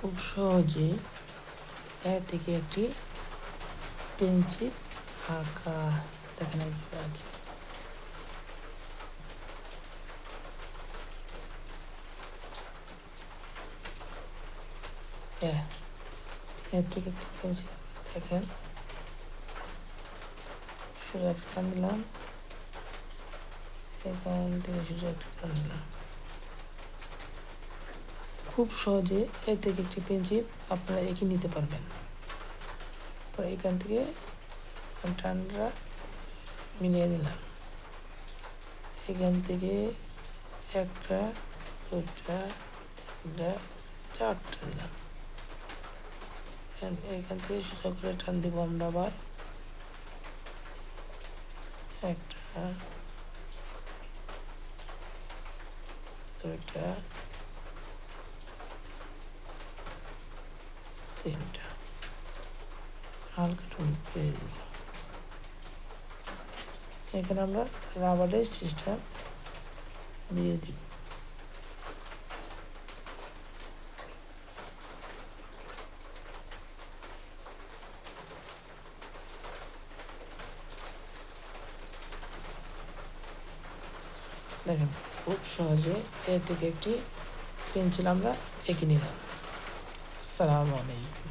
খুব সহজে থেকে একটি পেন্সিল আঁকা দেখেন আঁকি। এর থেকে একটি পেন্সিল দেখেন, সোজা একটা টান দিলাম, এখান থেকে সোজা একটা টান দিলাম। খুব সহজে এর থেকে একটি পেন্সিল আপনারা এঁকে নিতে পারবেন। এখান থেকে টানটা মিলিয়ে দিলাম, এখান থেকে একটা, দুটা, তিনটা, চারটা দিলাম। এখান থেকে সোজা করে টান দিব আমরা আবার, একটা, দুইটা, তিনটা, হালকা টান পেয়ে দিব। এখানে আমরা রাবারের সিস্টেম দিয়ে দিব। দেখেন খুব সহজে এ থেকে একটি পেন্সিল আমরা এঁকে নিলাম। আসসালামু আলাইকুম।